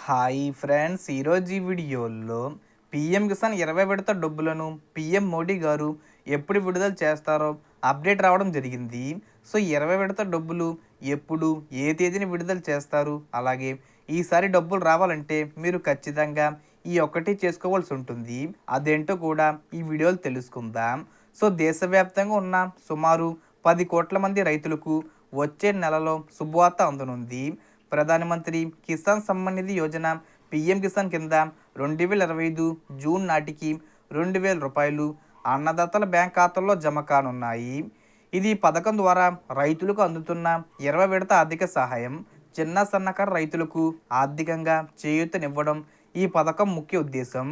Hi friends, ఈరోజు ఈ వీడియోలో పీఎం కిసాన్ 20 విడత డబ్బులను పీఎం మోడీ గారు ఎప్పుడు విడుదల చేస్తారో అప్డేట్ రావడం జరిగింది. సో 20 విడత డబ్బులు ఎప్పుడు, ఏ తేదీన విడుదల చేస్తారు, అలాగే ఈసారి డబ్బులు రావాలంటే మీరు ఖచ్చితంగా ఈ ఒక్కటి చేసుకోవాల్సి ఉంటుంది. అదేంటో కూడా ఈ వీడియోలో తెలుసుకుందాం. సో దేశవ్యాప్తంగా ఉన్న సుమారు 10 కోట్ల మంది రైతులకు వచ్చే నెలలో శుభవార్త అందనుంది. ప్రధానమంత్రి కిసాన్ సమ్మాన్ నిధి యోజన పీఎం కిసాన్ కింద 2025 జూన్ నాటికి 2,000 రూపాయలు అన్నదాతల బ్యాంక్ ఖాతాల్లో జమ కానున్నాయి. ఇది పథకం ద్వారా రైతులకు అందుతున్న 20 విడత ఆర్థిక సహాయం. చిన్న సన్నకారు రైతులకు ఆర్థికంగా చేయూతనివ్వడం ఈ పథకం ముఖ్య ఉద్దేశం.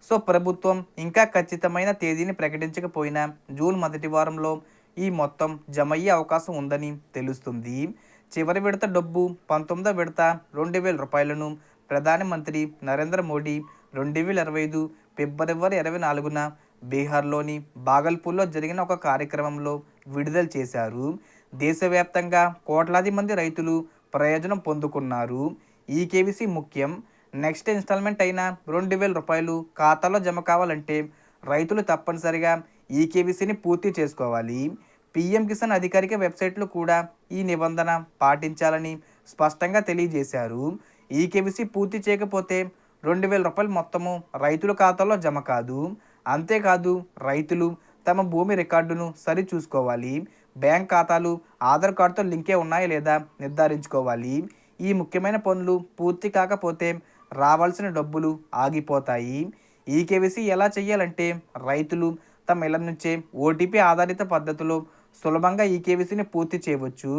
సో ప్రభుత్వం ఇంకా ఖచ్చితమైన తేదీని ప్రకటించకపోయినా జూన్ మొదటి వారంలో ఈ మొత్తం జమ అయ్యే అవకాశం ఉందని తెలుస్తుంది. చివరి విడత డబ్బు 19వ విడత 2,000 రూపాయలను ప్రధానమంత్రి నరేంద్ర మోడీ 2025 ఫిబ్రవరి 24న బీహార్లోని బాగల్పూర్లో జరిగిన ఒక కార్యక్రమంలో విడుదల చేశారు. దేశవ్యాప్తంగా కోట్లాది మంది రైతులు ప్రయోజనం పొందుకున్నారు. ఈ కేవీసీ ముఖ్యం. నెక్స్ట్ ఇన్స్టాల్మెంట్ అయిన 2,000 రూపాయలు ఖాతాలో జమ కావాలంటే రైతులు తప్పనిసరిగా ఈ కేవీసీని పూర్తి చేసుకోవాలి. పీఎం కిసాన్ అధికారిక వెబ్సైట్లో కూడా ఈ నిబంధన పాటించాలని స్పష్టంగా తెలియజేశారు. ఈ కేవీసీ పూర్తి చేయకపోతే 2,000 రూపాయలు మొత్తము రైతుల ఖాతాలో జమ కాదు. అంతేకాదు రైతులు తమ భూమి రికార్డును సరిచూసుకోవాలి. బ్యాంక్ ఖాతాలు ఆధార్ కార్డుతో లింకే ఉన్నాయా లేదా నిర్ధారించుకోవాలి. ఈ ముఖ్యమైన పనులు పూర్తి కాకపోతే రావాల్సిన డబ్బులు ఆగిపోతాయి. ఈ కేవీసీ ఎలా చేయాలంటే రైతులు తమ ఇళ్ల నుంచే ఓటీపీ ఆధారిత పద్ధతిలో సులభంగా ఈ కేవీసీని పూర్తి చేయవచ్చు.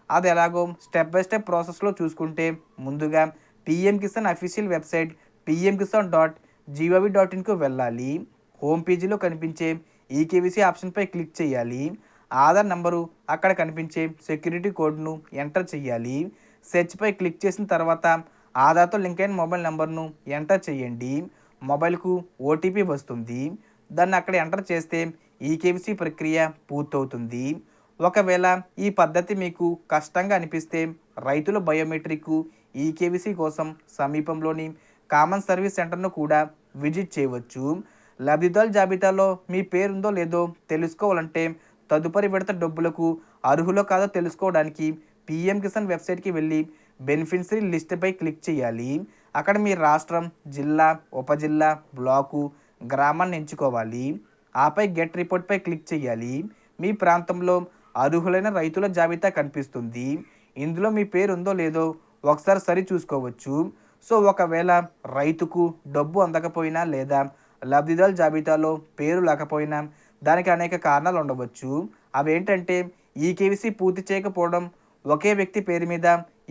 అది ఎలాగో స్టెప్ బై స్టెప్ ప్రాసెస్లో చూసుకుంటే ముందుగా పీఎం కిసాన్ అఫీషియల్ వెబ్సైట్ pmkisan.gov.inకు వెళ్ళాలి. హోమ్ పేజీలో కనిపించే ఈ కేవీసీ ఆప్షన్పై క్లిక్ చేయాలి. ఆధార్ నంబరు, అక్కడ కనిపించే సెక్యూరిటీ కోడ్ను ఎంటర్ చేయాలి. సెర్చ్పై క్లిక్ చేసిన తర్వాత ఆధార్తో లింక్ అయిన మొబైల్ నెంబర్ను ఎంటర్ చేయండి. మొబైల్కు ఓటీపీ వస్తుంది. దాన్ని అక్కడ ఎంటర్ చేస్తే ఈ కేవీసీ ప్రక్రియ పూర్తవుతుంది. ఒకవేళ ఈ పద్ధతి మీకు కష్టంగా అనిపిస్తే రైతుల బయోమెట్రిక్ ఈ కేవీసీ కోసం సమీపంలోని కామన్ సర్వీస్ సెంటర్ను కూడా విజిట్ చేయవచ్చు. లబ్ధిదారుల జాబితాలో మీ పేరుందో లేదో తెలుసుకోవాలంటే తదుపరి విడత డబ్బులకు అర్హులో కాదో తెలుసుకోవడానికి పీఎం కిసాన్ వెబ్సైట్కి వెళ్ళి బెనిఫిషరీ లిస్ట్పై క్లిక్ చేయాలి. అక్కడ మీ రాష్ట్రం, జిల్లా, ఉపజిల్లా, బ్లాకు, గ్రామాన్ని ఎంచుకోవాలి. ఆపై గెట్ రిపోర్ట్పై క్లిక్ చేయాలి. మీ ప్రాంతంలో అర్హులైన రైతుల జాబితా కనిపిస్తుంది. ఇందులో మీ పేరు ఉందో లేదో ఒకసారి సరి చూసుకోవచ్చు. సో ఒకవేళ రైతుకు డబ్బు అందకపోయినా లేదా లబ్ధిదారుల జాబితాలో పేరు లేకపోయినా దానికి అనేక కారణాలు ఉండవచ్చు. అవేంటంటే ఈ కేవీసీ పూర్తి చేయకపోవడం, ఒకే వ్యక్తి పేరు మీద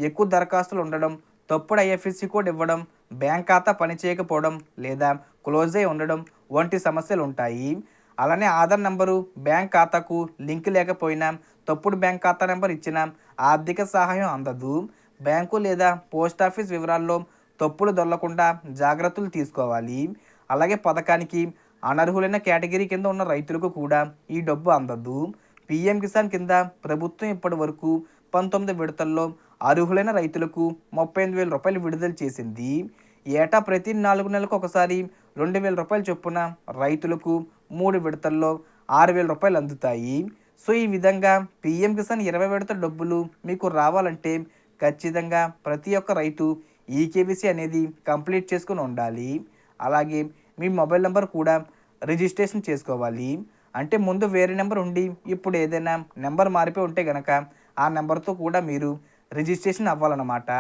ఎక్కువ దరఖాస్తులు ఉండడం, తప్పుడు ఐఎఫ్ఎస్సి కోడ్ ఇవ్వడం, బ్యాంక్ ఖాతా పనిచేయకపోవడం లేదా క్లోజ్ అయి ఉండడం వంటి సమస్యలు ఉంటాయి. అలానే ఆధార్ నంబరు బ్యాంక్ ఖాతాకు లింక్ లేకపోయినా, తప్పుడు బ్యాంక్ ఖాతా నెంబర్ ఇచ్చినా ఆర్థిక సహాయం అందదు. బ్యాంకు లేదా పోస్ట్ ఆఫీస్ వివరాల్లో తప్పులు దొరలకుండా జాగ్రత్తలు తీసుకోవాలి. అలాగే పథకానికి అనర్హులైన కేటగిరీ కింద ఉన్న రైతులకు కూడా ఈ డబ్బు అందదు. పీఎం కిసాన్ కింద ప్రభుత్వం ఇప్పటి వరకు 19 విడతల్లో అర్హులైన రైతులకు 35,000 రూపాయలు విడుదల చేసింది. ఏటా ప్రతి 4 నెలలకు ఒకసారి 2,000 రూపాయలు చొప్పున రైతులకు 3 విడతల్లో 6,000 రూపాయలు అందుతాయి. సో ఈ విధంగా పీఎం కిసాన్ 20 విడత డబ్బులు మీకు రావాలంటే ఖచ్చితంగా ప్రతి ఒక్క రైతు ఈ కేవీసీ అనేది కంప్లీట్ చేసుకుని ఉండాలి. అలాగే మీ మొబైల్ నెంబర్ కూడా రిజిస్ట్రేషన్ చేసుకోవాలి. అంటే ముందు వేరే నెంబర్ ఉండి ఇప్పుడు ఏదైనా నెంబర్ మారిపోయి ఉంటే కనుక ఆ నెంబర్తో కూడా మీరు రిజిస్ట్రేషన్ అవ్వాలన్నమాట.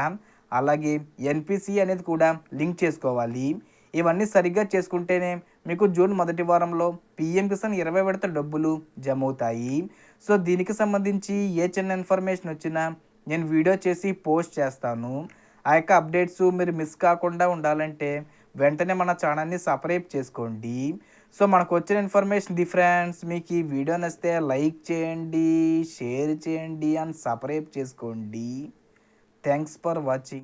అలాగే ఎన్పిసి అనేది కూడా లింక్ చేసుకోవాలి. ఇవన్నీ సరిగ్గా చేసుకుంటేనే మీకు జూన్ మొదటి వారంలో పీఎం కిసాన్ 20 విడత డబ్బులు జమ అవుతాయి. సో దీనికి సంబంధించి ఏ చిన్న ఇన్ఫర్మేషన్ వచ్చినా నేను వీడియో చేసి పోస్ట్ చేస్తాను. ఆ యొక్క అప్డేట్స్ మీరు మిస్ కాకుండా ఉండాలంటే వెంటనే మన ఛానల్ని సబ్స్క్రైబ్ చేసుకోండి. సో మనకు వచ్చిన ఇన్ఫర్మేషన్ ఇది ఫ్రెండ్స్. మీకు ఈ వీడియో నచ్చితే లైక్ చేయండి, షేర్ చేయండి అండ్ సబ్స్క్రైబ్ చేసుకోండి. Thanks for watching.